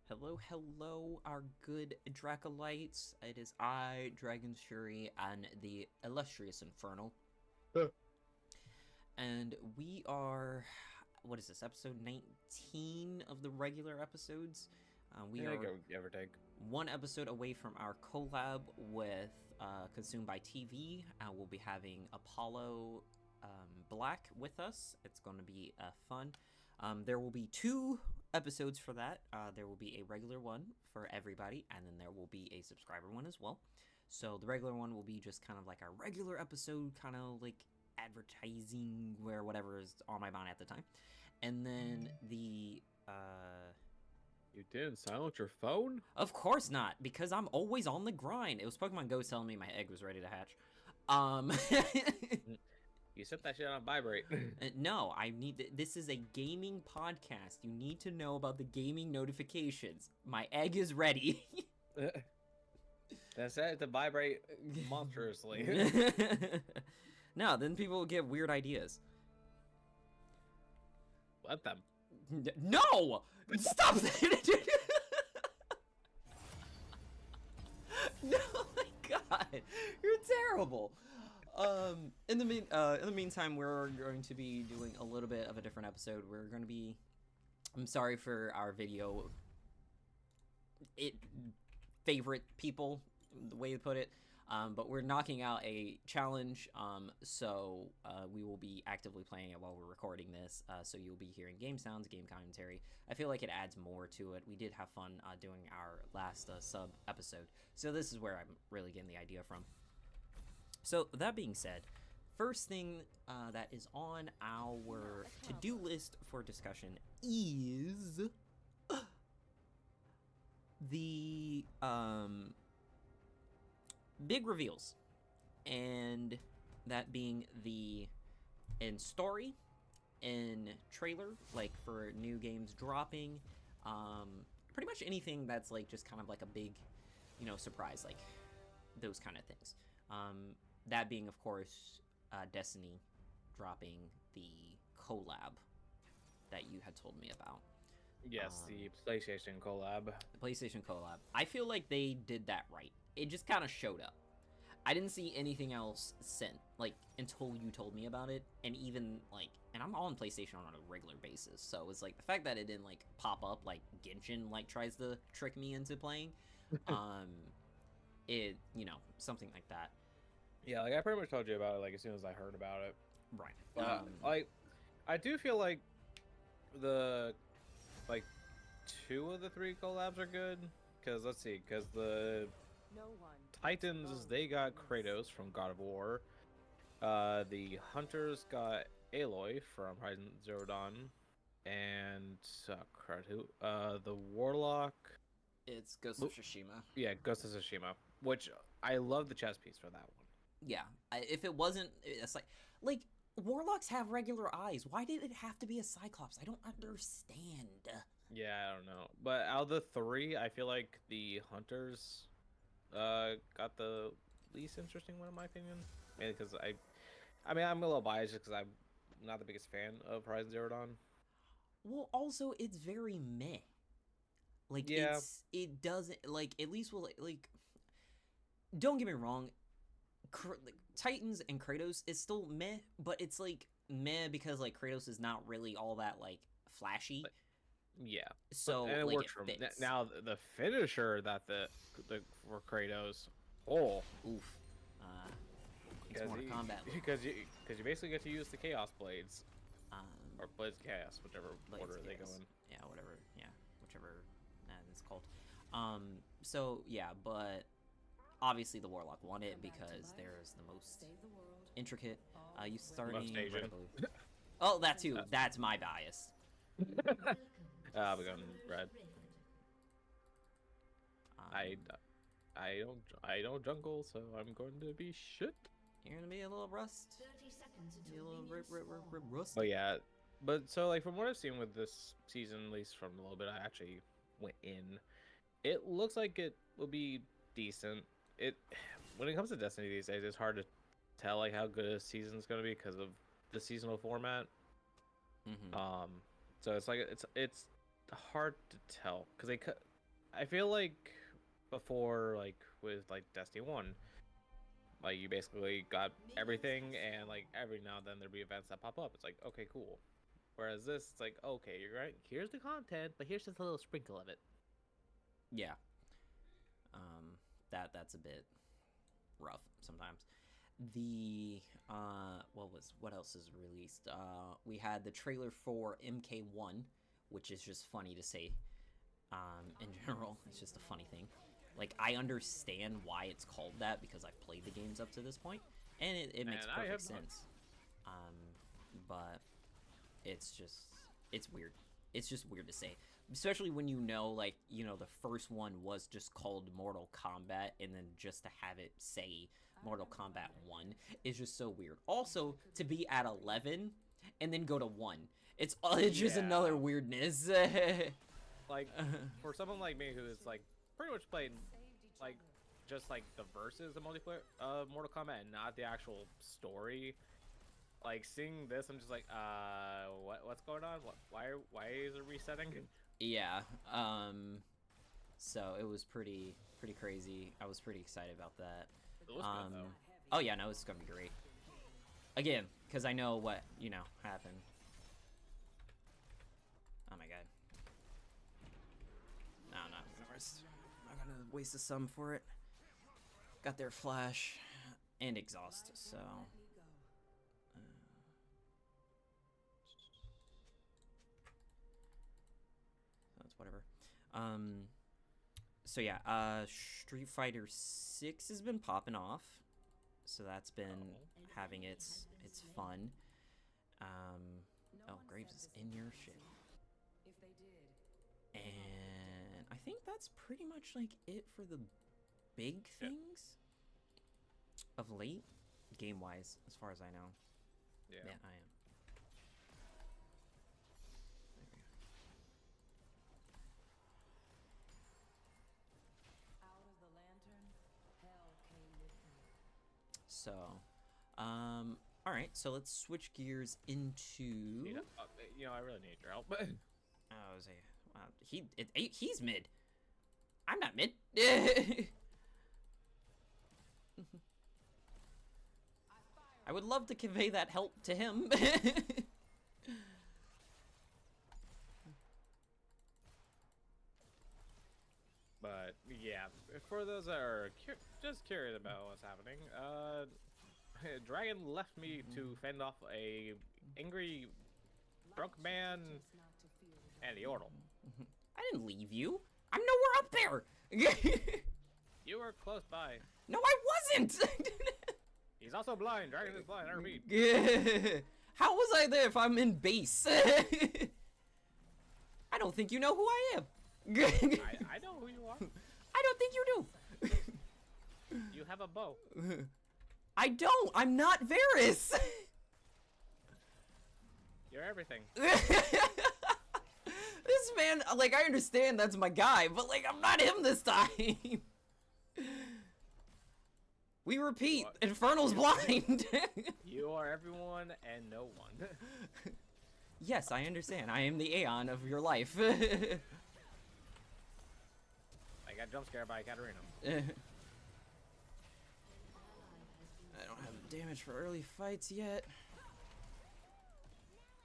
Hello, hello, our good Dracolites. It is I, Dragon Shuri, and the illustrious Infernal. And we are, what is this, episode 19 of the regular episodes? We are give or take. one episode away from our collab with Consumed by TV. We'll be having Apollo Black with us. It's going to be fun. There will be two episodes for that. There will be a regular one for everybody, and then there will be a subscriber one as well. So the regular one will be just kind of like our regular episode, kind of like advertising where whatever is on my mind at the time. And then the You didn't silence your phone? of course not, because I'm always on the grind. It was Pokemon Go telling me my egg was ready to hatch. You set that shit on vibrate. No, I need this is a gaming podcast. You need to know about the gaming notifications. My egg is ready. That set it to vibrate monstrously. No, then people will get weird ideas. Let them. No! Stop that! No, my God, you're terrible. In the meantime, we're going to be doing a little bit of a different episode. We're going to be, I'm sorry for our video, favorite people, the way to put it, but we're knocking out a challenge, so we will be actively playing it while we're recording this, so you'll be hearing game sounds, game commentary. I feel like it adds more to it. We did have fun doing our last sub episode, so this is where I'm really getting the idea from. So that being said, first thing that is on our to-do list for discussion is the big reveals, and that being the in story, in trailer, like for new games dropping, pretty much anything that's like just kind of like a big, surprise, like those kind of things. That being, of course, Destiny dropping the collab that you had told me about. Yes, the PlayStation collab. The PlayStation collab. I feel like they did that right. It just kind of showed up. I didn't see anything else sent, like, until you told me about it. And even, like, and I'm on PlayStation on a regular basis. So it's like the fact that it didn't, like, pop up like Genshin, like, tries to trick me into playing. Something like that. Yeah, like I pretty much told you about it like as soon as I heard about it. Right. Like I do feel like the two of the three collabs are good, because let's see, because the Titans, they got Kratos from God of War. The Hunters got Aloy from Horizon Zero Dawn, and the Warlock. It's Ghost of Tsushima. Yeah, Ghost of Tsushima, which I love the chess piece for that one. Yeah, if it wasn't, it's like Warlocks have regular eyes. Why did it have to be a Cyclops? I don't understand. Yeah, I don't know. But out of the three, I feel like the Hunters got the least interesting one in my opinion. Mainly because I mean, I'm a little biased just because I'm not the biggest fan of Horizon Zero Dawn. Well, also, it's very meh. Like, yeah. it doesn't, like, at least, well, like, don't get me wrong, Titans and Kratos is still meh, but it's like meh because like Kratos is not really all that like flashy. But, yeah. So and it like, works for me. Now the finisher that the for Kratos, oof. It's more combat because you basically get to use the Chaos Blades, or Blades of Chaos, whichever order they go in. Yeah, whatever. Yeah, whichever it's called. So yeah, but obviously the Warlock won it because there's the most intricate. You starting vertically. Oh, that too. That's my bias. We're going red. I don't jungle, so I'm going to be shit. You're gonna be a little rust. 30 seconds Be a until little rust. Oh yeah, but so like from what I've seen with this season, at least from a little bit I actually went in, it looks like it will be decent. When it comes to Destiny these days, it's hard to tell like how good a season's gonna be because of the seasonal format. Mm-hmm. So it's like it's hard to tell because I feel like before, like with like Destiny 1, like you basically got everything, and like every now and then there'd be events that pop up. It's like, okay, cool. Whereas this, it's like, okay, you're right. Here's the content, but here's just a little sprinkle of it. Yeah. That's a bit rough sometimes. The what else is released? We had the trailer for MK1, which is just funny to say. In general, it's just a funny thing. Like, I understand why it's called that because I've played the games up to this point, and it makes perfect sense. But it's weird. It's just weird to say, especially when you know, like, you know, the first one was just called Mortal Kombat, and then just to have it say Mortal Kombat 1 is just so weird. Also, to be at 11 and then go to 1, it's just another weirdness. Like, for someone like me who's like pretty much played like just like the versus of multiplayer Mortal Kombat and not the actual story, like seeing this, I'm just like, what's going on? Why is it resetting? Yeah. So it was pretty crazy. I was pretty excited about that. It was good, though. Oh yeah, no, it's gonna be great. Again, because I know what, you know, happened. Oh my god. No, I'm not gonna waste a sum for it. Got their flash and exhaust, so that's whatever. So yeah, Street Fighter 6 has been popping off, so that's been having its fun. Oh, Graves is in your shit. And I think that's pretty much like it for the big things of late, game-wise, as far as I know. Yeah, I am. So, all right. So let's switch gears into. You know, I really need your help. Oh, is he's mid. I'm not mid. I would love to convey that help to him. But yeah, for those that are just curious about what's happening, Dragon left me to fend off a angry drunk man and the Yordle. I didn't leave you. I'm nowhere up there. You were close by. No, I wasn't. He's also blind. Dragon is blind. I repeat. How was I there if I'm in base? I don't think you know who I am. I know who you are. I don't think you do. You have a bow. I don't. I'm not Varys. You're everything. This man, like, I understand that's my guy, but, like, I'm not him this time. We repeat, Infernal's blind. You are everyone and no one. Yes, I understand. I am the Aeon of your life. I got jump scared by Katarina. I don't have damage for early fights yet.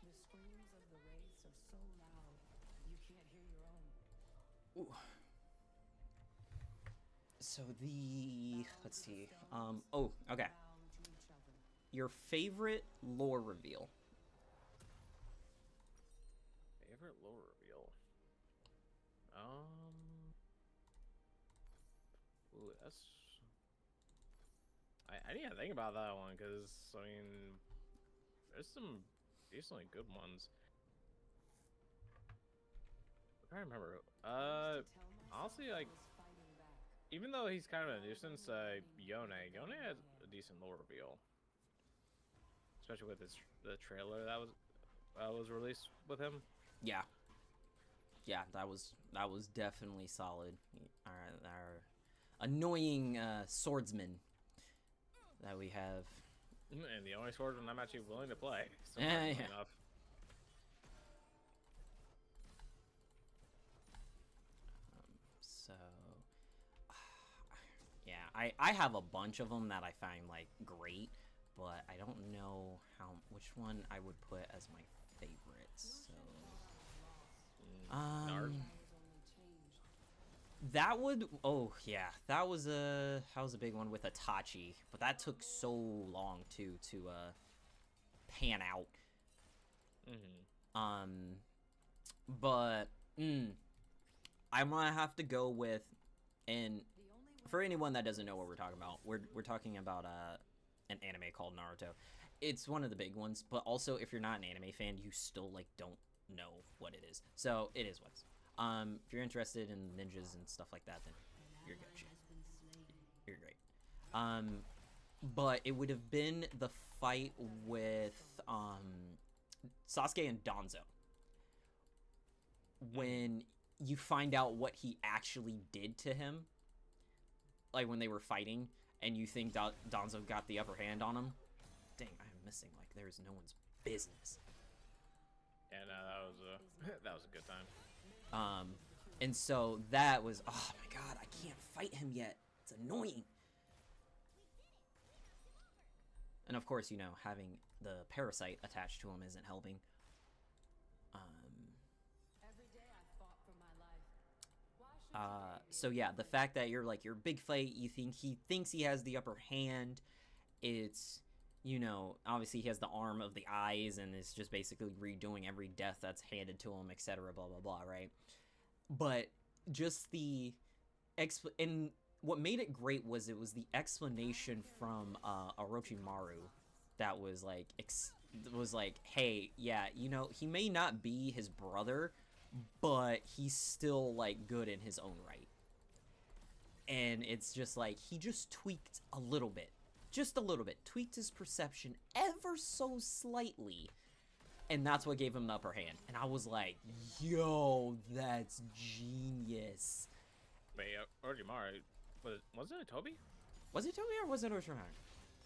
The screams of the wraiths are so loud, you can't hear your own. Ooh. So let's see. Oh, okay. Your favorite lore reveal. Favorite lore reveal? Ooh, that's... I need to think about that one, because, I mean, there's some decently good ones. I'm trying to remember. Honestly, like, even though he's kind of a nuisance, Yone has a decent lore reveal. Especially with the trailer that was released with him. Yeah. Yeah, that was definitely solid. Our annoying swordsman that we have. And the only swordsman I'm actually willing to play. Yeah. Enough. So I have a bunch of them that I find like great, but I don't know which one I would put as my favorite. So, Nard. that would that was a big one with Itachi, but that took so long too to pan out. But I'm gonna have to go with, and for anyone that doesn't know what we're talking about, we're talking about an anime called Naruto. It's one of the big ones, but also if you're not an anime fan, you still like don't know what it is. So it is what's. If you're interested in ninjas and stuff like that, then you're good shit. You're great. But it would have been the fight with Sasuke and Danzo. When you find out what he actually did to him, like when they were fighting, and you think Danzo got the upper hand on him. Dang, I am missing like there's no one's business. Yeah, no, that was a good time. And so that was, oh my god, I can't fight him yet. It's annoying. And of course, you know, having the parasite attached to him isn't helping. So yeah, the fact that you're like your big fight, he thinks he has the upper hand. It's, you know, obviously he has the arm of the eyes and is just basically redoing every death that's handed to him, etc. Blah blah blah, right? But just the and what made it great was it was the explanation from Orochimaru that was like, hey, yeah, you know, he may not be his brother, but he's still like good in his own right. And it's just like he just tweaked a little bit, tweaked his perception ever so slightly, and that's what gave him the upper hand. And I was like, yo, that's genius. Wait, Orochimaru, wasn't it Toby? Was it Toby or was it Orochimaru?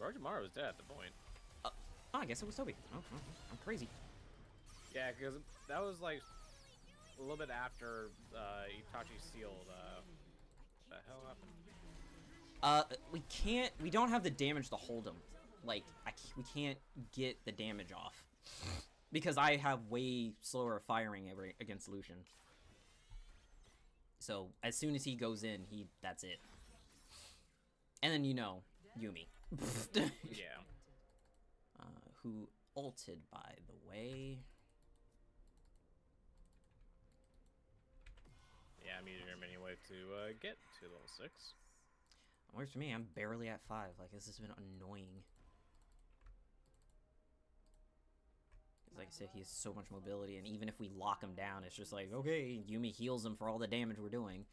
Orochimaru was dead at the point. Oh, I guess it was Toby. Oh, I'm crazy. Yeah, because that was like a little bit after Itachi sealed. What the hell happened? We don't have the damage to hold him. Like, we can't get the damage off. Because I have way slower firing against Lucian. So, as soon as he goes in, that's it. And then, you know, Yumi. Yeah. Who ulted, by the way. Yeah, I'm using him anyway to get to level 6. It works for me. I'm barely at 5. Like, this has been annoying. Like I said, he has so much mobility, and even if we lock him down, it's just like, okay, Yumi heals him for all the damage we're doing.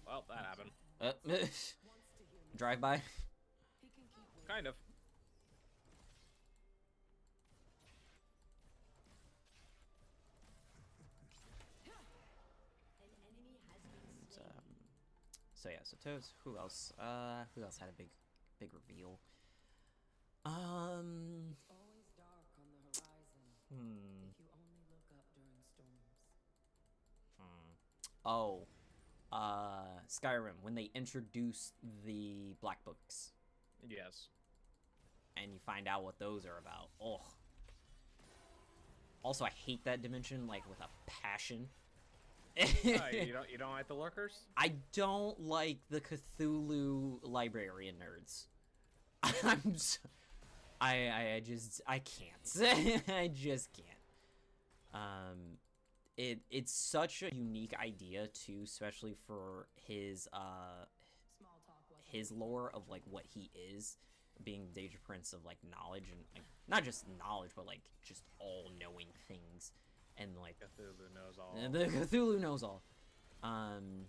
Well, that happened. Drive-by? Kind of. So yeah, so Toes, who else had a big reveal? It's always dark on the horizon. If you only look up during storms. Skyrim, when they introduced the Black Books. Yes. And you find out what those are about. Oh. Also, I hate that dimension, like, with a passion. You don't like the lurkers? I don't like the Cthulhu librarian nerds. I can't. I just can't. It's such a unique idea too, especially for his lore of like what he is, being Danger Prince of like knowledge and like not just knowledge, but like just all knowing things. And like Cthulhu knows all. The Cthulhu knows all. Man,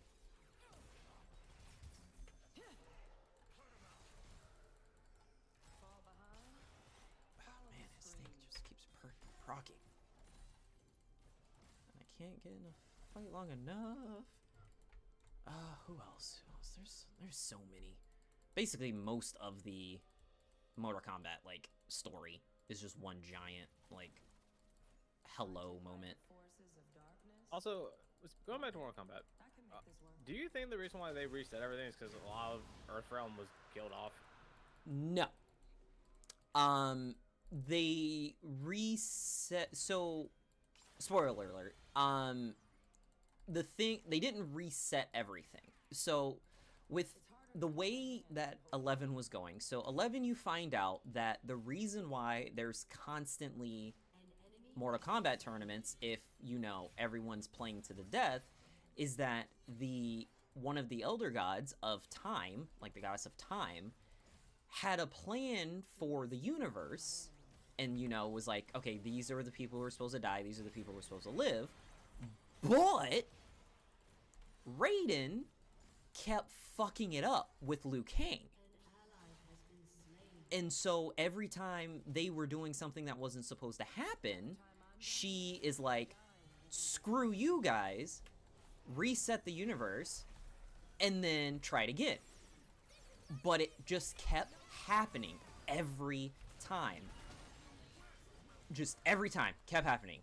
this thing just keeps procking. And I can't get in a fight long enough. Who else? There's so many. basically most of the Mortal Kombat like story is just one giant like hello moment. Forces of darkness. Also, going back to Mortal Kombat, I can make this work. do you think the reason why they reset everything is because a lot of Earthrealm was killed off? No. They reset. So, spoiler alert. The thing, they didn't reset everything. So, with the way that 11 was going, so 11 you find out that the reason why there's constantly Mortal Kombat tournaments, if you know everyone's playing to the death, is that one of the elder gods of time, like the goddess of time, had a plan for the universe, and you know was like, okay, these are the people who are supposed to die, these are the people who are supposed to live, but Raiden kept fucking it up with Liu Kang. And so every time they were doing something that wasn't supposed to happen, she is like, screw you guys, reset the universe, and then try it again. But it just kept happening every time. Just every time kept happening.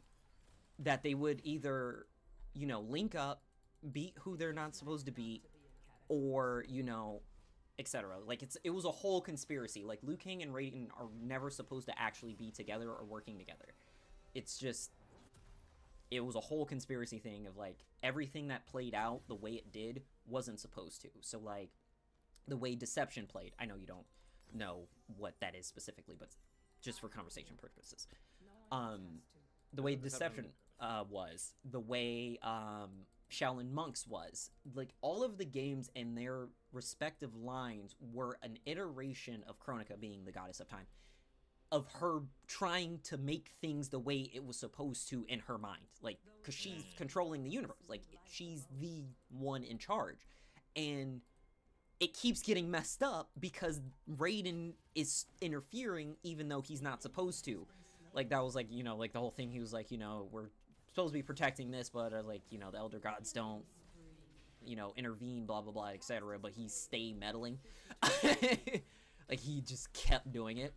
That they would either, you know, link up, beat who they're not supposed to beat, or, you know, etc. Like, it was a whole conspiracy. Like, Liu Kang and Raiden are never supposed to actually be together or working together. It's just, it was a whole conspiracy thing of, like, everything that played out the way it did wasn't supposed to. So, like, the way Deception played, I know you don't know what that is specifically, but just for conversation purposes. The way Deception was, the way Shaolin Monks was, like, all of the games and their respective lines were an iteration of Kronika being the goddess of time, of her trying to make things the way it was supposed to in her mind, like, because she's controlling the universe, like, she's the one in charge, and it keeps getting messed up because Raiden is interfering even though he's not supposed to. Like, that was, like, you know, like, the whole thing, he was like, you know, we're supposed to be protecting this, but, like, you know, the Elder Gods don't, you know, intervene, blah, blah, blah, etc., but he stayed meddling. Like, he just kept doing it.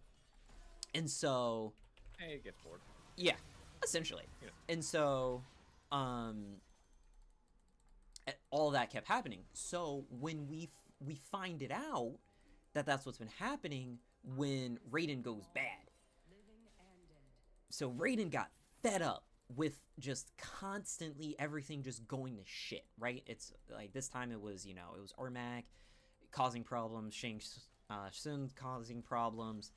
And so... Hey, it gets bored. Yeah, essentially. Yeah. And so, all that kept happening. So, when we find it out that that's what's been happening when Raiden goes bad. So Raiden got fed up with just constantly everything just going to shit, right? It's like this time it was, you know, it was Ermac causing problems, Shang Tsung causing problems.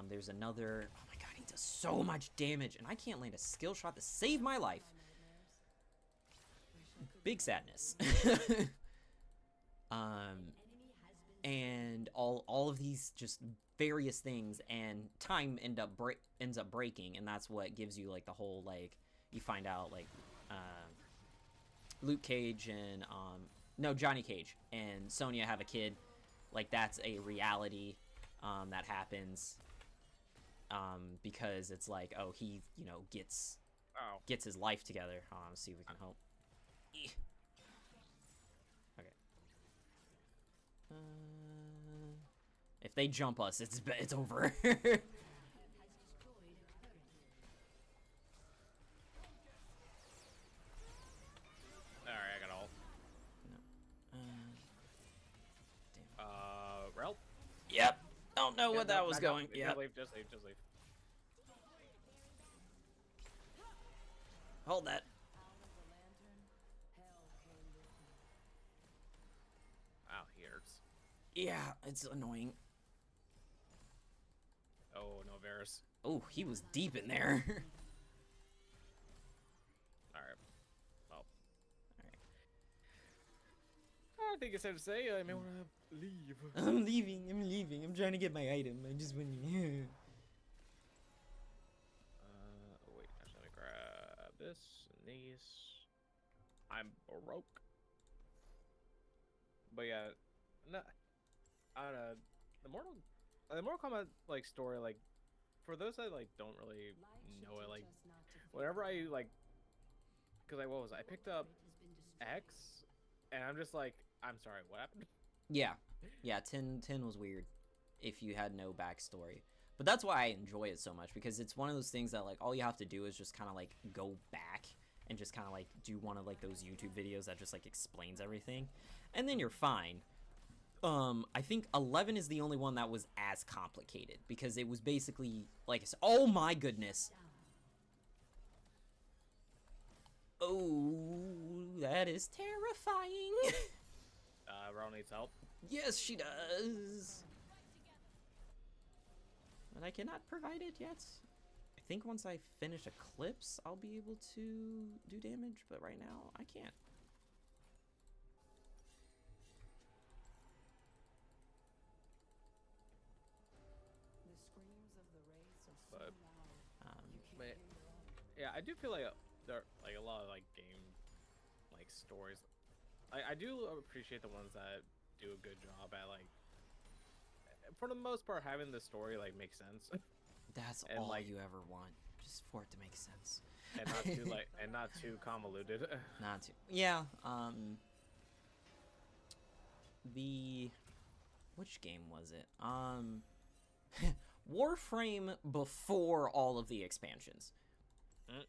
There's another, oh my god, he does so much damage, and I can't land a skill shot to save my life. Big sadness. And all of these just various things, and time ends up breaking, and that's what gives you like the whole, like, you find out like Luke Cage and no, Johnny Cage and Sonya have a kid. Like, that's a reality that happens because it's like, oh, he, you know, gets his life together. Let's see if we can help. Okay. If they jump us, it's over. Alright, I got all. No. Damn. Rel? Yep. Don't know what that was going. Yeah. Yeah. Just leave. Hold that. Wow, he hurts. Yeah, it's annoying. Oh, no, Varus. Oh, he was deep in there. Alright. Well. Alright. I think it's safe to say I may want to leave. I'm leaving. I'm trying to get my item. I just went. Wait, I just want to grab this and these. I'm broke. But yeah, no, I don't know. The Mortal Kombat like story, like, for those that like don't really know it, like, whenever I like, cause what was I picked up X, and I'm just like, I'm sorry, what happened? Yeah, yeah. 10 was weird if you had no backstory. But that's why I enjoy it so much, because it's one of those things that like all you have to do is just kind of like go back and just kind of like do one of like those YouTube videos that just like explains everything, and then you're fine. I think 11 is the only one that was as complicated, because it was basically like, oh my goodness. Oh, that is terrifying. Ro needs help. Yes, she does. And I cannot provide it yet. I think once I finish Eclipse, I'll be able to do damage, but right now I can't. The screams of the wraiths are so But- loud. You can't but- hear your own. Yeah, I do feel like there are like a lot of like game like stories. I do appreciate the ones that do a good job at like, for the most part, having the story like make sense That's And, all like- you ever want, just for it to make sense. and not too like and not too convoluted. Not too. Yeah. Which game was it? Warframe before all of the expansions Mm.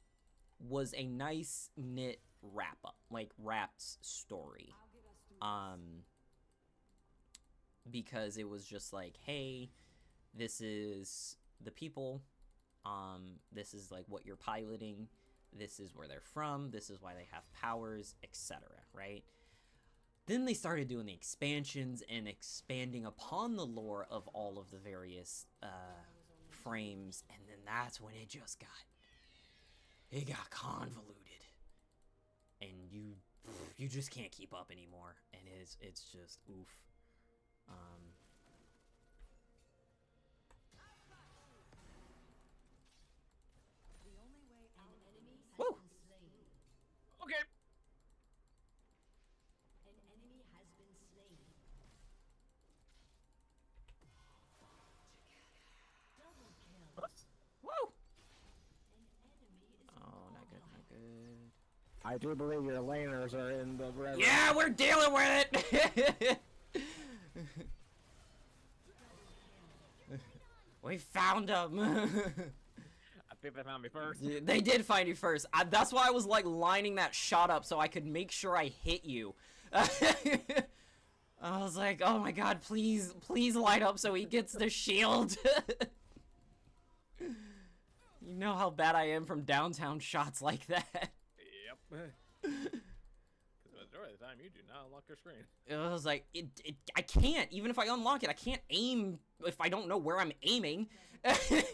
was a nice knit wrap up, like wrapped story. I'll get us through Because it was just like, hey, this is the people, this is like what you're piloting, this is where they're from, this is why they have powers, etc., right? Then they started doing the expansions and expanding upon the lore of all of the various frames, and then that's when it just got convoluted, and you just can't keep up anymore, and it's just oof. the only way out of the maze. Woo! Okay. An enemy has been slain. Double kill. Woo! An enemy is Oh, not good, not good. I do believe your laners are in the red. Yeah, we're dealing with it! We found them! I think they found me first. They did find you first. That's why I was like lining that shot up so I could make sure I hit you. I was like, oh my god, please, please light up so he gets the shield. You know how bad I am from downtown shots like that. Yep. Because the majority of the time you do not unlock your screen. I was like, I can't. Even if I unlock it, I can't aim if I don't know where I'm aiming. Minimap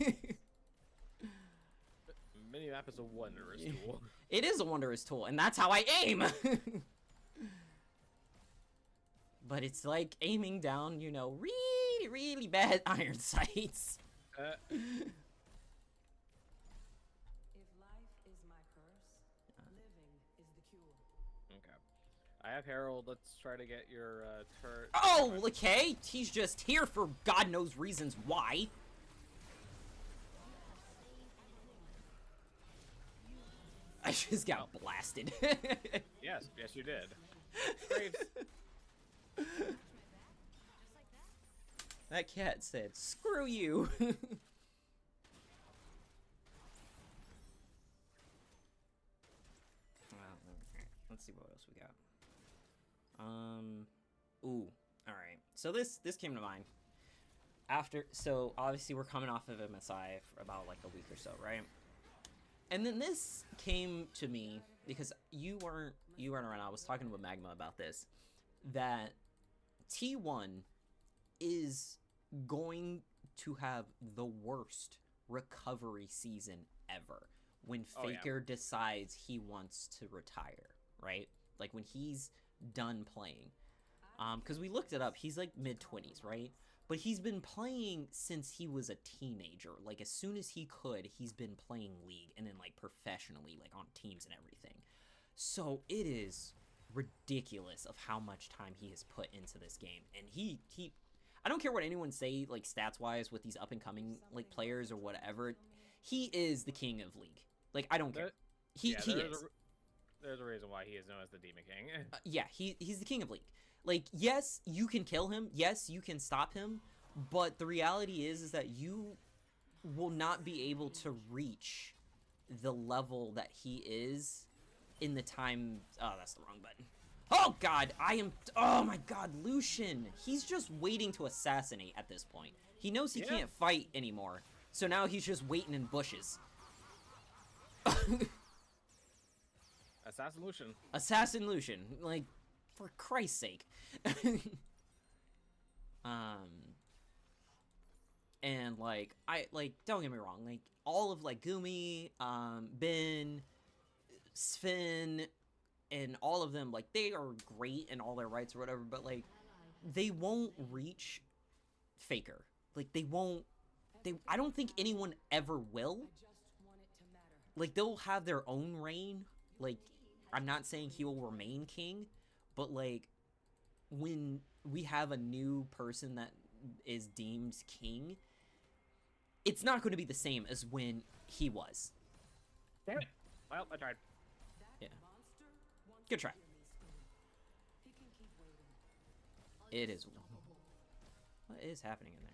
is a wondrous tool. It is a wondrous tool, and that's how I aim. But it's like aiming down, you know, really, really bad iron sights. If life is my curse, living is the cure. Okay. I have Harold. Let's try to get your turret. Oh, okay. He's just here for God knows reasons why. I just got blasted. Yes, yes, you did. Great. That cat said, screw you. Let's see what else we got. Ooh, all right. So this came to mind so obviously we're coming off of MSI for about like a week or so, right? And then this came to me because you weren't around. I was talking with Magma about this, that T1 is going to have the worst recovery season ever when Oh, yeah. Faker decides he wants to retire, right? Like when he's done playing. Because we looked it up, he's like mid-20s, right? But he's been playing since he was a teenager. Like as soon as he could, he's been playing League and then like professionally, like on teams and everything. So it is ridiculous of how much time he has put into this game. And he I don't care what anyone say, like stats wise with these up and coming like players or whatever. He is the king of League. Like I don't care. He is. There's a reason why he is known as the Demon King. Yeah, he's the king of League. Like, yes, you can kill him. Yes, you can stop him. But the reality is that you will not be able to reach the level that he is in the time... Oh, that's the wrong button. Oh, God, oh, my God, Lucian. He's just waiting to assassinate at this point. He knows he can't fight anymore. So now he's just waiting in bushes. Assassin Lucian. Assassin Lucian. Like, for Christ's sake. And, like, don't get me wrong. Like, all of, like, Gumi, Ben, Sven, and all of them, like, they are great in all their rights or whatever, but, like, they won't reach Faker. Like, I don't think anyone ever will. Like, they'll have their own reign. Like, I'm not saying he will remain king, but, like, when we have a new person that is deemed king, it's not going to be the same as when he was. Damn it. Well, I tried. Yeah. Good try. It is. What is happening in there?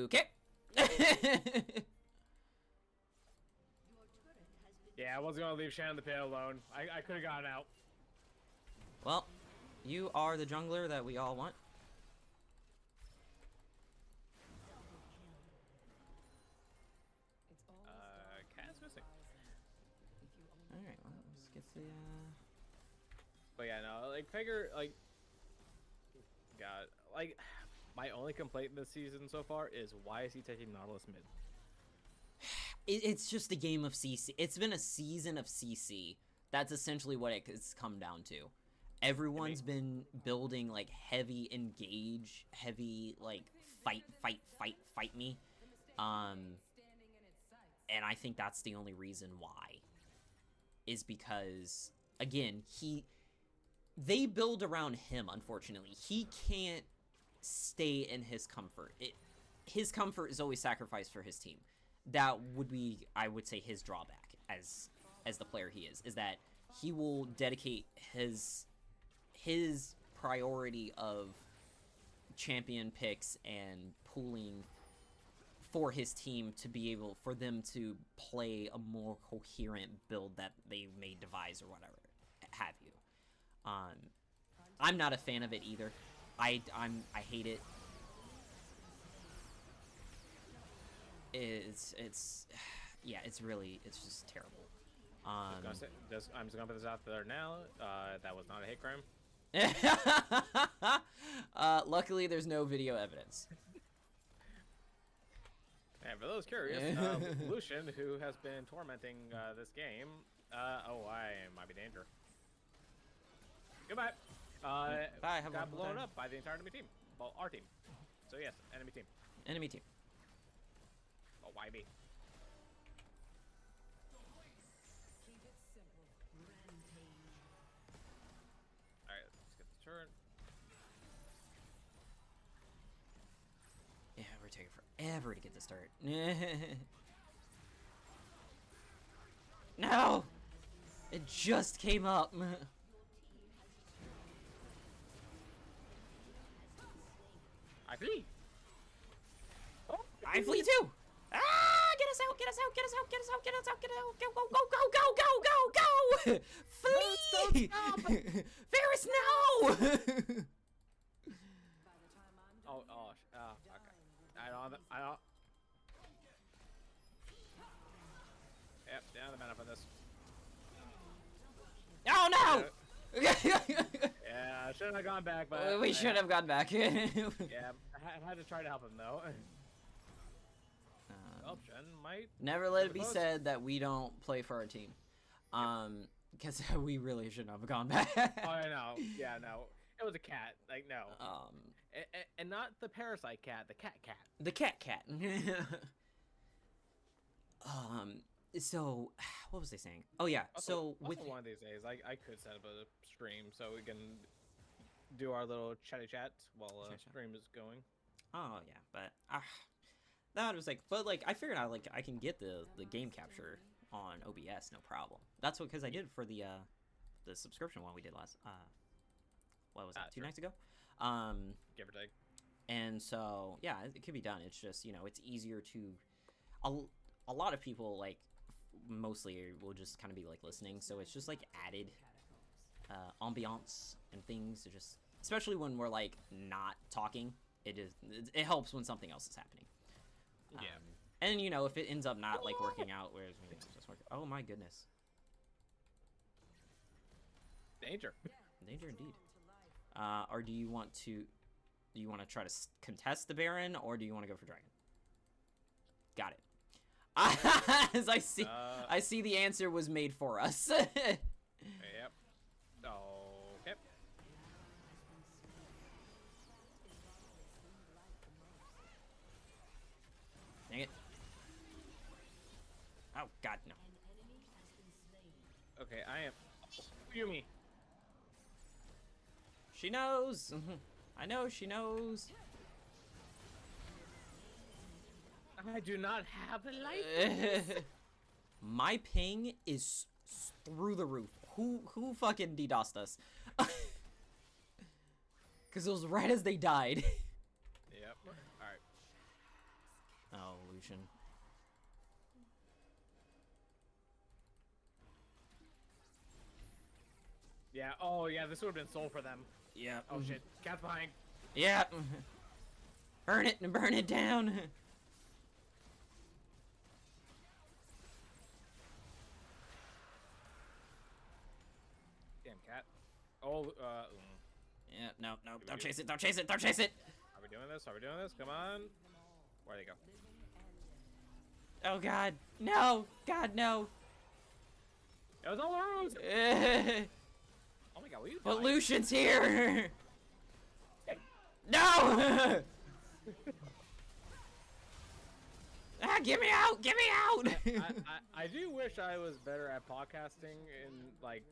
Okay. Yeah, I wasn't gonna leave Shannon the pit alone. I could have gotten out. Well, you are the jungler that we all want. Cat's missing. Alright, well, let's get the, But yeah, no, like, Faker, like... God, like, my only complaint this season so far is why is he taking Nautilus mid? It's just a game of CC. It's been a season of CC. That's essentially what it's come down to. Everyone's been building, like, heavy engage, heavy, like, fight me. And I think that's the only reason why. Is because, again, they build around him, unfortunately. He can't stay in his comfort. His comfort is always sacrificed for his team. That would be, I would say, his drawback as the player he is that he will dedicate his priority of champion picks and pooling for his team to be able for them to play a more coherent build that they may devise or whatever have you. I'm not a fan of it either. I hate it. It's yeah, it's just terrible. I'm just gonna put this out there now. That was not a hate crime. Luckily, there's no video evidence. And for those curious, Lucian, who has been tormenting this game, oh, I might be danger. Goodbye. Bye. Have a got wonderful blown time. up by the entire enemy team. Well, our team. So yes, enemy team. Enemy team. Oh, why me? Alright, let's get the turn. Yeah, we're taking forever to get the start. No! It just came up. I flee! Oh, I flee too! Ah! Get us out! Get us out! Get us out! Get us out! Get us out! Get us out! Go! Go! Go! Go! Go! Go! Go! Flee! Ferris, no! Okay. I don't. Yep, down the mana for this. Oh no! Yeah, I shouldn't have gone back, but We should have gone back. Yeah, I had to try to help him though. Option might. Never let it be said that we don't play for our team. Because we really shouldn't have gone back. Oh, I know. Yeah, no. It was a cat. Like, no. And not the parasite cat, the cat cat. The cat. So, what was I saying? Oh, yeah. Also, with one of these days, I could set up a stream so we can do our little chatty chat while stream is going. Oh, yeah. But, that was like, but like, I figured out, like, I can get the game capture on OBS, no problem. That's what, because I did for the the subscription one we did last what was it, 2 Sure. nights ago? Give or take. And so yeah, it could be done. It's just, you know, it's easier to a lot of people like mostly will just kind of be like listening, so it's just like added ambiance and things to just, especially when we're like not talking, it helps when something else is happening. Yeah. And you know, if it ends up not like working out, whereas you know, it's just working. Oh my goodness, Danger. danger indeed. Or do you want to try to contest the Baron, or do you want to go for Dragon? Got it. As I see the answer was made for us. Yep. Okay. Dang it. Oh god, no. Okay, I am. Yumi. She knows. I know she knows. I do not have a life. My ping is through the roof. Who fucking DDoSed us? Because it was right as they died. Yep. All right. Oh, Lucian. Yeah. Oh, yeah. This would have been soul for them. Yeah. Oh shit. Cat's behind. Yeah. Burn it and burn it down. Damn cat. Oh. Yeah. No. Don't chase it. Don't chase it. Don't chase it. Are we doing this? Are we doing this? Come on. Where'd they go? Oh god. No. God no. It was all a ruse. Oh my god. Will you But die? Lucian's here. No. Ah, get me out! Get me out! I do wish I was better at podcasting and like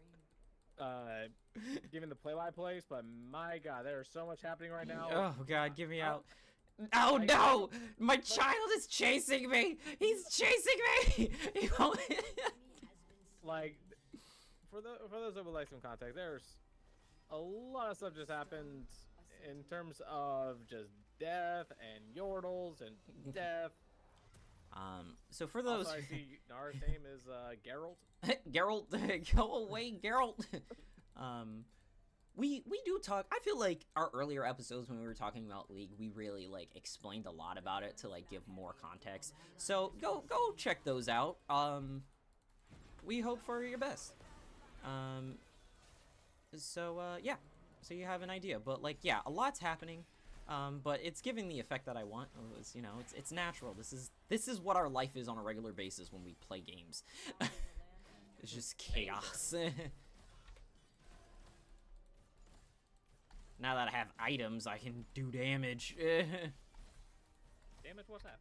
giving the play-by-plays, but my god, there's so much happening right now. Oh god, get me out! Oh no! My child is chasing me! He's chasing me! He won't- Like, for those that would like some context, there's a lot of stuff just happened in terms of just death and yordles and death. So for those, Also, I see Nara's name is Geralt. Geralt, go away, Geralt. We do talk. I feel like our earlier episodes when we were talking about League, we really like explained a lot about it to like give more context. So go check those out. We hope for your best. Yeah, so you have an idea. But like, yeah, a lot's happening. But it's giving the effect that I want. It's, you know, it's natural. This is what our life is on a regular basis when we play games. It's just chaos. Now that I have items, I can do damage. Damage, what's that?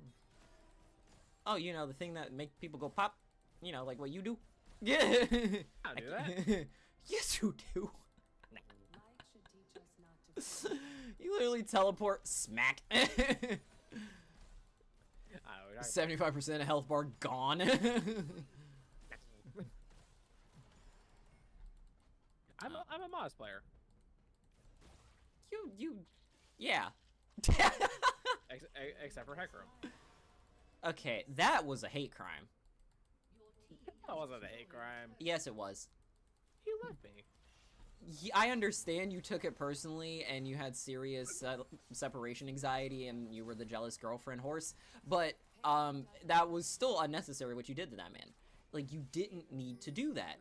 Oh, you know, the thing that make people go pop? You know, like what you do? Yeah. I do that. Yes, you do. Life should teach us not to You literally teleport smack. I don't know, 75% of health bar gone. I'm a Moz player. Yeah. Except for Hecarim. Okay, that was a hate crime. That wasn't a hate crime. Yes, it was. He left me. I understand you took it personally and you had serious separation anxiety and you were the jealous girlfriend horse, but that was still unnecessary what you did to that man. Like, you didn't need to do that.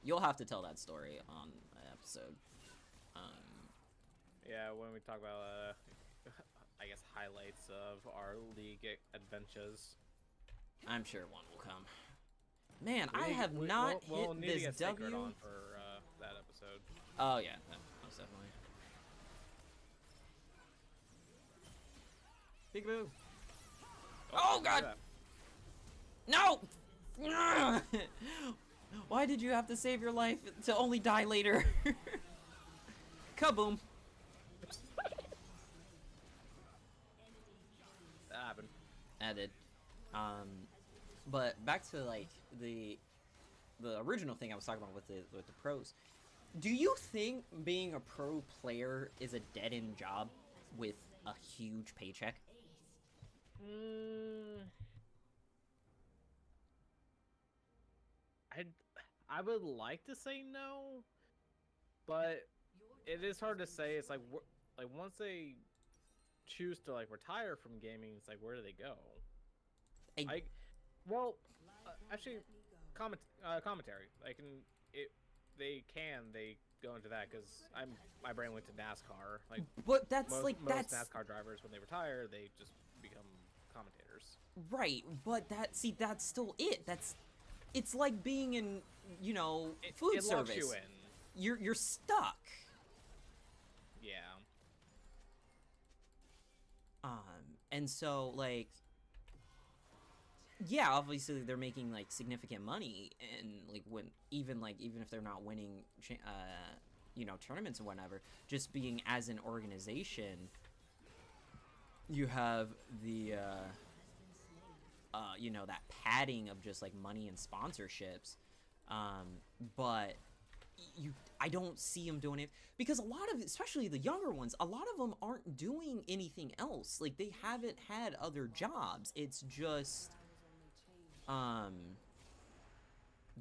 You'll have to tell that story on an episode. Yeah, when we talk about, I guess, highlights of our League adventures. I'm sure one will come. Man, I have not we'll hit need to this get Sacred W. on for that episode. Oh yeah, most definitely. Peekaboo. Oh god! No! Why did you have to save your life to only die later? Kaboom! That happened. Added. But back to like the the original thing I was talking about with the pros. Do you think being a pro player is a dead-end job with a huge paycheck? I I would like to say no, but it is hard to say. It's like once they choose to like retire from gaming, it's like where do they go? I- Well, actually, commentary. They go into that because my brain went to NASCAR. Like, but that's most that's NASCAR drivers when they retire, they just become commentators. right. But that's still it. It's like being in food It service. locks you in. You're stuck. Yeah. And so like, yeah, obviously they're making like significant money, and like even if they're not winning, tournaments or whatever, just being as an organization, you have the that padding of just like money and sponsorships, but I don't see them doing it because a lot of, especially the younger ones, a lot of them aren't doing anything else. Like they haven't had other jobs. It's just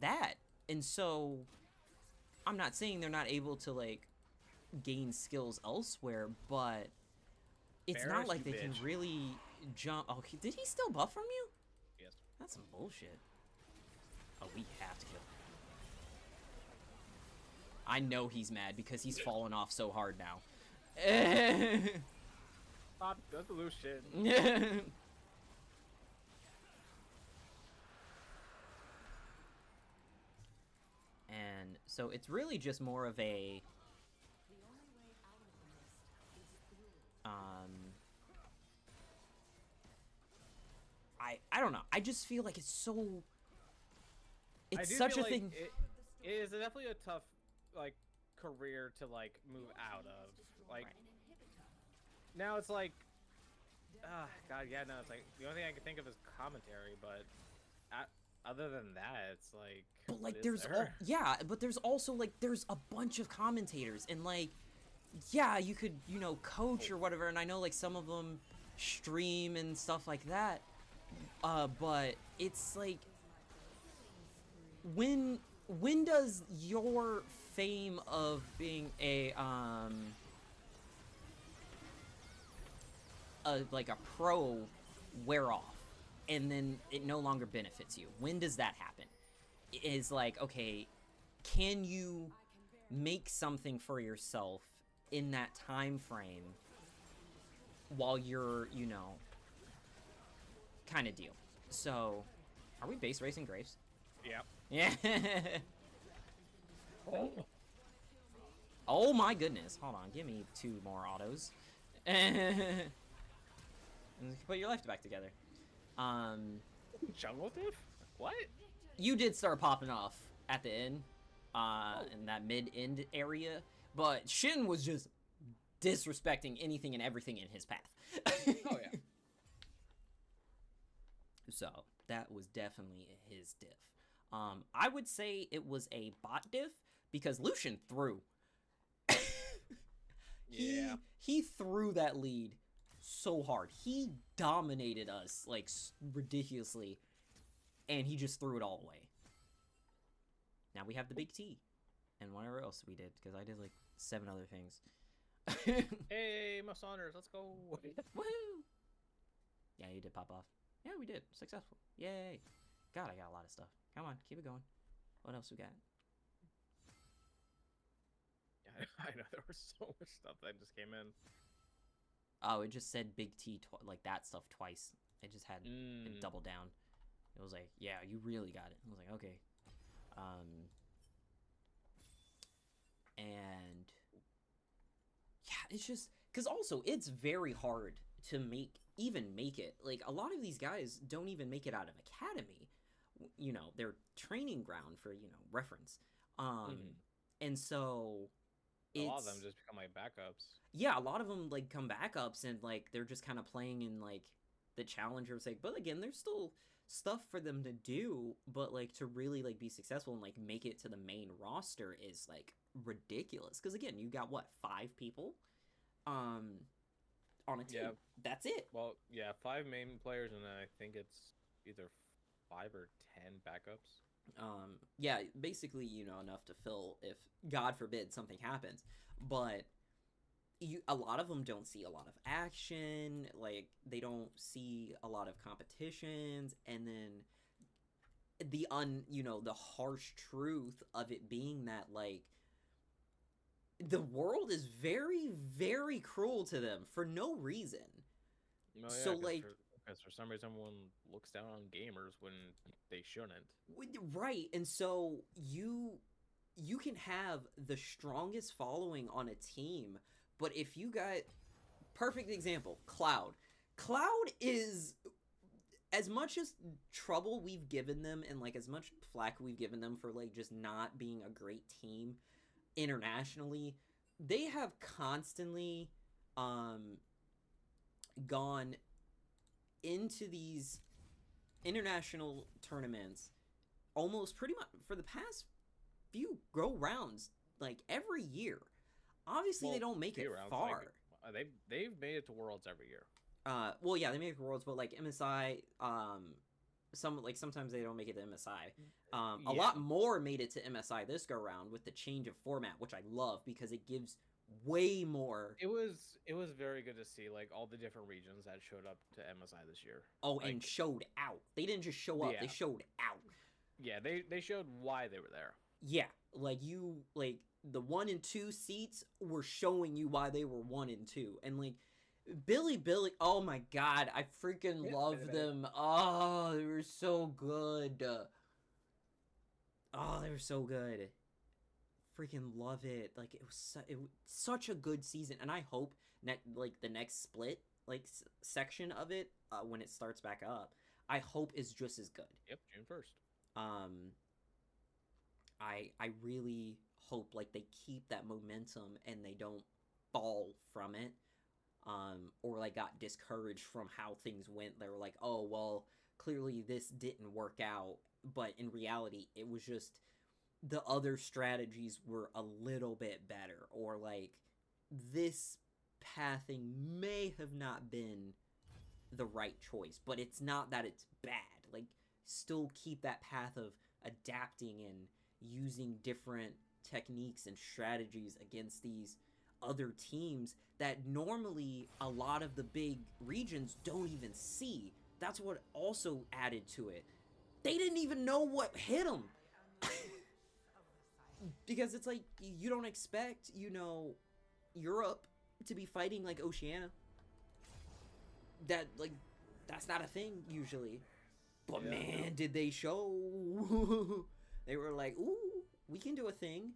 that. And so I'm not saying they're not able to like gain skills elsewhere, but it's not like they can really jump. Oh, did he still buff from you? Yes. That's some bullshit. Oh, we have to kill him. I know he's mad because he's fallen off so hard now. Stop, that's a loose shit. And so it's really just more of a I don't know. I just feel like it's such a thing. It is definitely a tough like career to like move out of. Like now it's like God, yeah, no, it's like the only thing I can think of is commentary, but other than that, it's like. But like, but there's also like there's a bunch of commentators, and like, yeah, you could coach or whatever, and I know like some of them stream and stuff like that, but it's like when does your fame of being a pro wear off, and then it no longer benefits you? When does that happen? Is like, okay, can you make something for yourself in that time frame while you're, kind of deal. So, are we base racing Graves? Yep. Yeah. Oh my goodness. Hold on, give me 2 more autos. And put your life back together. Jungle diff? What? You did start popping off at the end, in that mid-end area, but Shin was just disrespecting anything and everything in his path. Oh yeah. So that was definitely his diff. I would say it was a bot diff because Lucian threw. Yeah. He threw that lead so hard. He dominated us like ridiculously, and he just threw it all away. Now we have the big T, and whatever else we did, because I did like 7 other things. Hey, most honors, let's go. Woohoo! Yeah, you did pop off. Yeah, we did. Successful. Yay. God, I got a lot of stuff. Come on, keep it going. What else we got? Yeah, I know there was so much stuff that just came in. Oh, it just said big T, like that stuff twice. It just had it double down. It was like, yeah, you really got it. I was like, okay. And yeah, it's just because also it's very hard to make it. Like a lot of these guys don't even make it out of academy. Their training ground for reference. And so a lot of them just become like backups. Yeah, a lot of them like come backups, and like they're just kind of playing in like the challenger sake. But again, they're still stuff for them to do, but like to really like be successful and like make it to the main roster is like ridiculous. Because again, you got what, 5 people, on a team. Yeah. That's it. Well, yeah, 5 main players, and I think it's either 5 or 10 backups. Yeah, basically, you know, enough to fill if God forbid something happens, but a lot of them don't see a lot of action, like they don't see a lot of competitions, and then the harsh truth of it being that like the world is very, very cruel to them for no reason. No, yeah, So like, because for some reason everyone looks down on gamers when they shouldn't. right, and so you can have the strongest following on a team, but if you got, perfect example, Cloud is, as much as trouble we've given them and like as much flack we've given them for like just not being a great team internationally, they have constantly gone into these international tournaments almost pretty much for the past few go rounds, like every year. Obviously, they don't make it far. Like, they've made it to Worlds every year. Well, yeah, they make it to Worlds, but like MSI, sometimes they don't make it to MSI. A lot more made it to MSI this go round with the change of format, which I love because it gives way more. It was very good to see like all the different regions that showed up to MSI this year. Oh, like, and showed out. They didn't just show up; they showed out. Yeah, they showed why they were there. Yeah, like the 1 and 2 seats were showing you why they were 1 and 2, and like Billy, oh my god, I freaking love them. Oh, they were so good. Oh, they were so good. Freaking love it. Like it was such a good season, and I hope the next split section of it when it starts back up, I hope is just as good. Yep, June 1st. I really hope like they keep that momentum and they don't fall from it, or like got discouraged from how things went. They were like, oh well, clearly this didn't work out, but in reality it was just the other strategies were a little bit better, or like this pathing may have not been the right choice, but it's not that it's bad. Like still keep that path of adapting and using different techniques and strategies against these other teams that normally a lot of the big regions don't even see. That's what also added to it. They didn't even know what hit them. Because it's like, you don't expect, Europe to be fighting like Oceania. That's not a thing usually. But man, did they show. They were like, ooh, we can do a thing.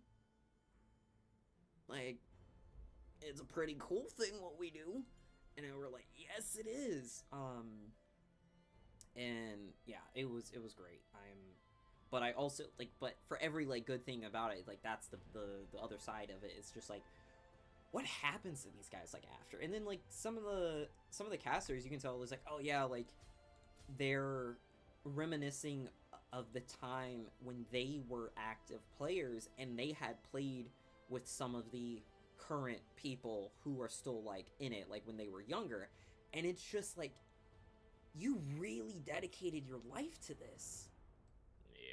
Like, it's a pretty cool thing what we do. And they were like, yes, it is. And yeah, it was great. But I also but for every good thing about it, that's the other side of it. It's just like, what happens to these guys after? And then some of the casters, you can tell is like, oh yeah, they're reminiscing of the time when they were active players and they had played with some of the current people who are still in it, when they were younger. And it's just you really dedicated your life to this.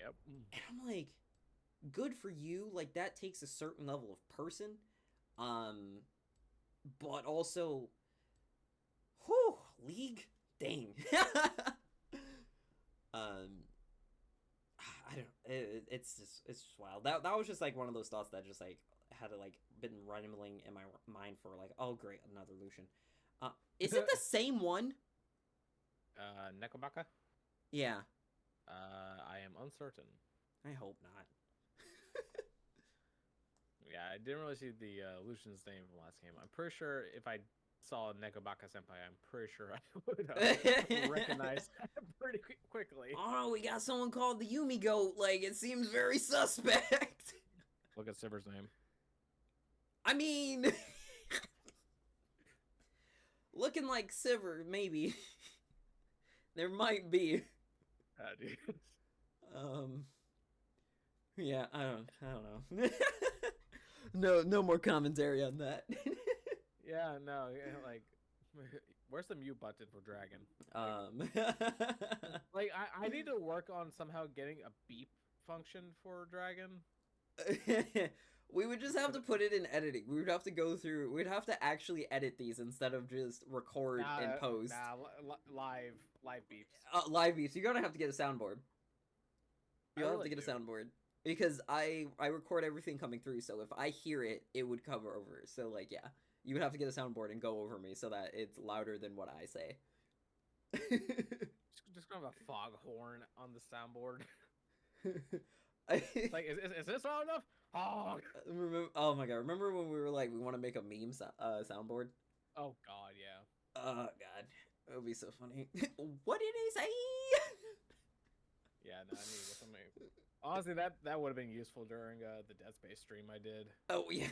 Yep. And I'm like, good for you. That takes a certain level of person. But also, whew, League, dang. I don't. It's just wild. That was just one of those thoughts that just had been rumbling in my mind for oh great, another Lucian. Is it the same one? Nekobaka? Yeah. I am uncertain. I hope not. Yeah, I didn't really see the Lucian's name from last game. I'm pretty sure if I saw Nekobaka Senpai, I'm pretty sure I would recognize that pretty quickly. Oh, we got someone called the Yumi Goat. It seems very suspect. Look at Siver's name. I mean, looking like Siver, maybe. There might be. Dude. Yeah, I don't know. No more commentary on that. Yeah, no, like, where's the mute button for Dragon? Like, I need to work on somehow getting a beep function for Dragon. We would just have to put it in editing. We would have to go through. We'd have to actually edit these instead of just record and post. Live beeps. Live beeps. You're gonna have to get a soundboard. You'll have to get a soundboard because I record everything coming through. So if I hear it, it would cover over. So like yeah, you would have to get a soundboard and go over me so that it's louder than what I say. Just gonna have a foghorn on the soundboard. Like, is this loud enough? Oh. Oh my god! Remember when we were like, we want to make a meme soundboard? Oh god, yeah. Oh god, it would be so funny. What did he say? Yeah, no, I need to get something. Honestly, that would have been useful during the Dead Space stream I did. Oh yeah.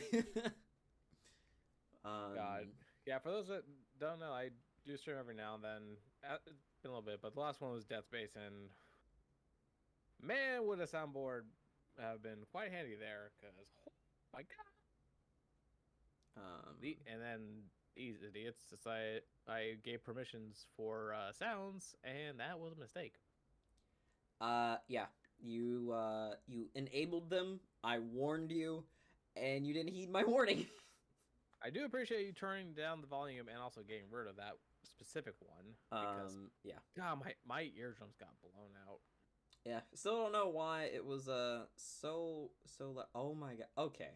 God, yeah. For those that don't know, I do stream every now and then. It's been a little bit, but the last one was Dead Space, and man, would a soundboard have been quite handy there, because oh my god. And then it's just I gave permissions for sounds, and that was a mistake. Yeah, you enabled them. I warned you, and you didn't heed my warning. I do appreciate you turning down the volume and also getting rid of that specific one. Because, yeah. God, my eardrums got blown out. Yeah, still don't know why it was so oh my god. Okay,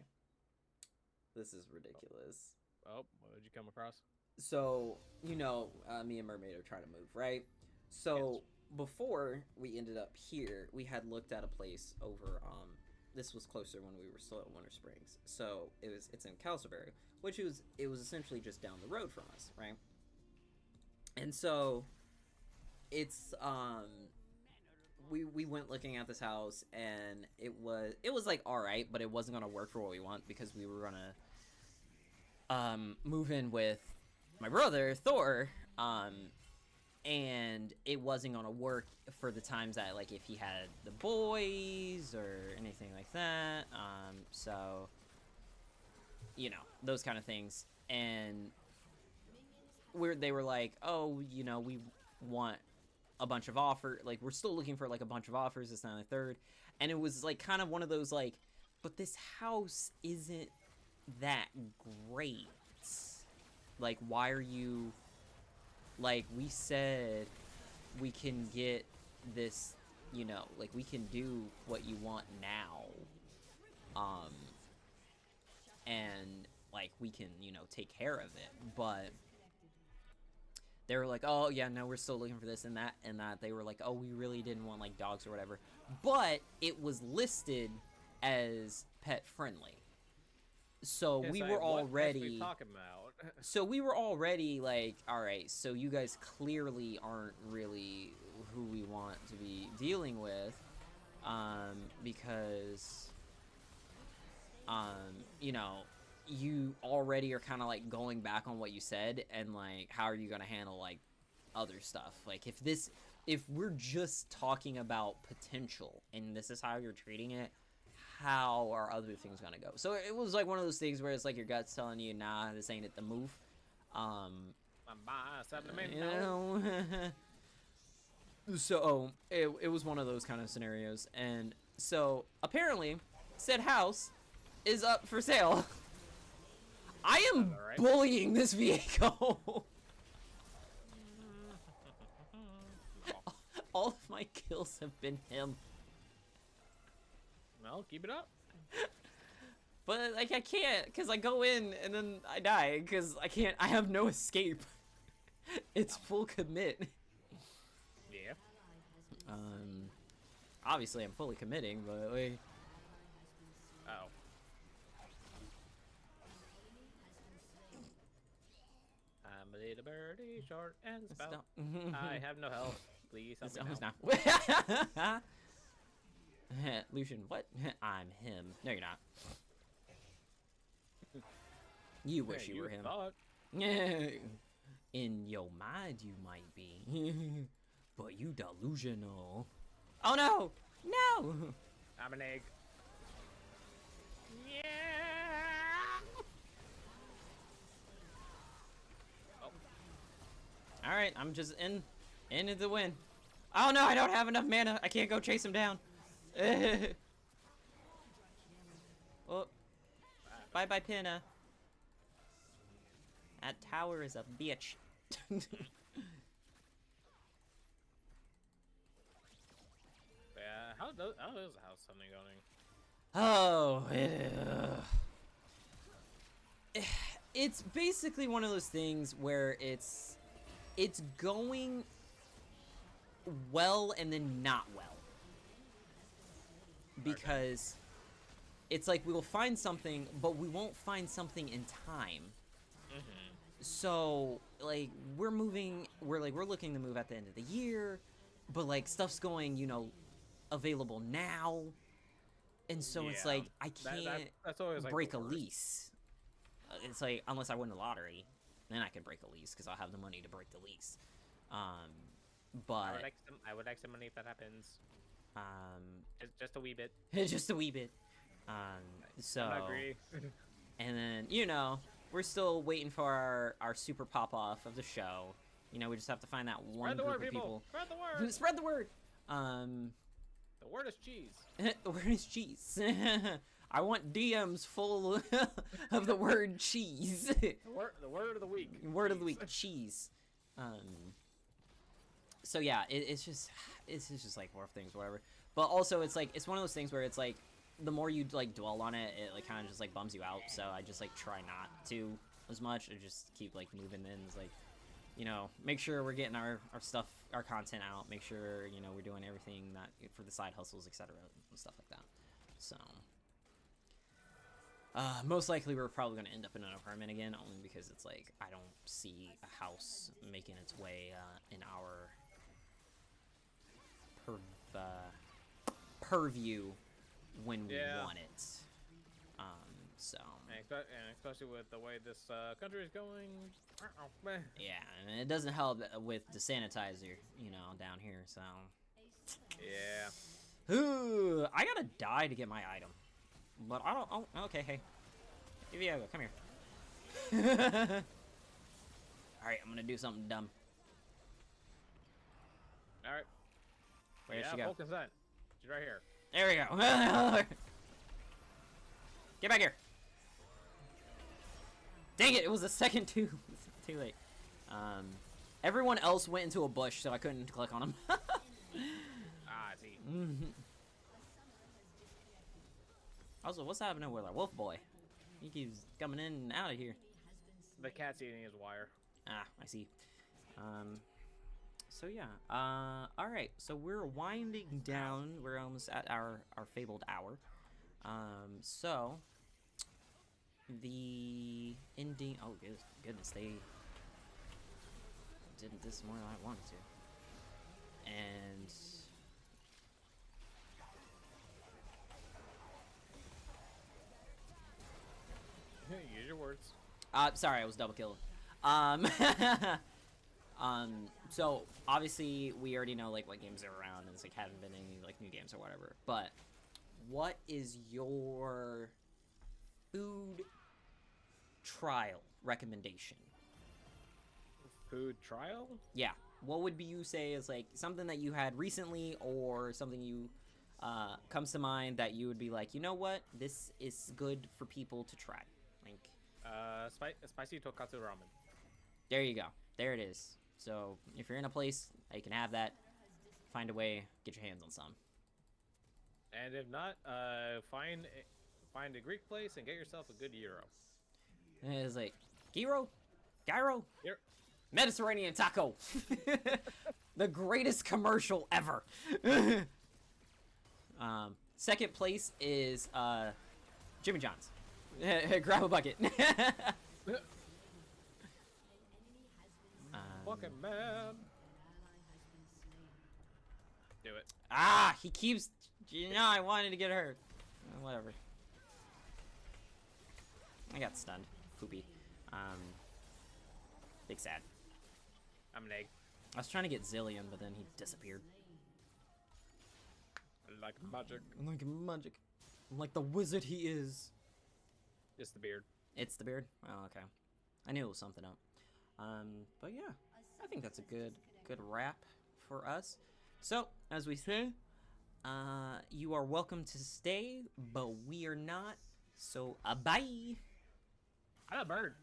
this is ridiculous. Oh, what did you come across? So me and Mermaid are trying to move, right? So yes. Before we ended up here, we had looked at a place over. This was closer when we were still at Winter Springs. So it's in Castleberry, which it was essentially just down the road from us, right? And so it's we went looking at this house, and it was like all right, but it wasn't gonna work for what we want because we were gonna move in with my brother Thor, and it wasn't gonna work for the times that like if he had the boys or anything like that. So those kind of things, and they were like, oh, we want a bunch of offers, like we're still looking for like a bunch of offers, this, that, and the third. And it was like kind of one of those like, but this house isn't that great, like why are you, like we said we can get this, like we can do what you want now, and like we can take care of it, but they were like, oh, yeah, no, we're still looking for this and that. And that they were like, oh, we really didn't want, like, dogs or whatever. But it was listed as pet friendly. So we were already... talking about? So we were already like, all right, so you guys clearly aren't really who we want to be dealing with. Because, you already are kind of like going back on what you said, and like how are you gonna handle like other stuff? Like if we're just talking about potential and this is how you're treating it, how are other things gonna go? So it was like one of those things where it's like your gut's telling you, nah, this ain't it, the move. So it was one of those kind of scenarios, and so apparently said house is up for sale. I am bullying this Viego. All of my kills have been him. Well, keep it up. But like I can't, because I go in and then I die because I have no escape. It's full commit. Yeah. Obviously I'm fully committing, but wait. Oh. I'm a little birdie, short and stout. I have no health. Please help me now. Lucian, what? I'm him. No, you're not. You wish you were him. In your mind, you might be. But you delusional. Oh no! No! I'm an egg. Yeah. Oh, Alright, I'm just into the win. Oh no, I don't have enough mana. I can't go chase him down. Oh, bye-bye, Pinna. That tower is a bitch. yeah. How is the house something going? Oh, it's basically one of those things where it's going well and then not well. Because it's like we will find something, but we won't find something in time. So like we're looking to move at the end of the year, but like stuff's going, you know, available now. And so it's Yeah. like I can't That's always like break the a worst. lease. It's like unless I win the lottery, then I can break a lease because I'll have the money to break the lease. But I would like some money if that happens. um, Just a wee bit. just a wee bit. So I'm not greedy. and then you know we're still waiting for our super pop off of the show. You know we just have to find that one Spread the group word, of people. Spread the word. Spread the word. The word is cheese. The word is cheese. I want DMs full of the word cheese. The word of the week. Word of the week, cheese. So yeah, it's just like more things, whatever. But also, it's like it's one of those things where it's like the more you like dwell on it, it like kind of just like bums you out. So I just like try not to as much, and just keep like moving in. It's like, you know, make sure we're getting our stuff, our content out. Make sure you know we're doing everything that for the side hustles, etc. and stuff like that. So. Most likely we're probably going to end up in an apartment again, only because it's like I don't see a house making its way in our purview when we want it. So And especially with the way this country is going. yeah, and it doesn't help with the sanitizer, you know, down here. So Yeah. ooh, I gotta die to get my item. But I don't. Oh, okay. Hey, Diego, come here. All right, I'm gonna do something dumb. All right. Where'd yeah, she go? full consent. She's right here. There we go. Get back here. Dang it! It was a second too late. Everyone else went into a bush, so I couldn't click on them. Ah, I see. Also, what's happening with our wolf boy? He keeps coming in and out of here. The cat's eating his wire. Ah, I see. So yeah. All right. So we're winding down. We're almost at our fabled hour. So the ending. Oh goodness, they did this more than I wanted to. And Use your words. sorry, I was double killed. So obviously we already know like what games are around, and it's like haven't been any like new games or whatever. But what is your food trial recommendation? Food trial? Yeah. What would be you say is like something that you had recently, or something you comes to mind that you would be like, you know what, this is good for people to try. Like Spicy tonkatsu ramen. there you go. There it is. So if you're in a place that you can have that, find a way, get your hands on some. And if not, find a Greek place and get yourself a good gyro. And it's like gyro, gyro, Here. Mediterranean taco, the greatest commercial ever. Second place is Jimmy John's. Grab a bucket. Fucking man. Do it. Ah, he keeps. You know, I wanted to get hurt. Whatever. I got stunned. Poopy. Big sad. I'm an egg. I was trying to get Zillion, but then he disappeared. Like magic. Like magic. Like the wizard he is. It's the beard. It's the beard? Oh, okay. I knew it was something up. But yeah, I think that's a good wrap for us. So, as we say, you are welcome to stay, but we are not. So, bye! I got a bird.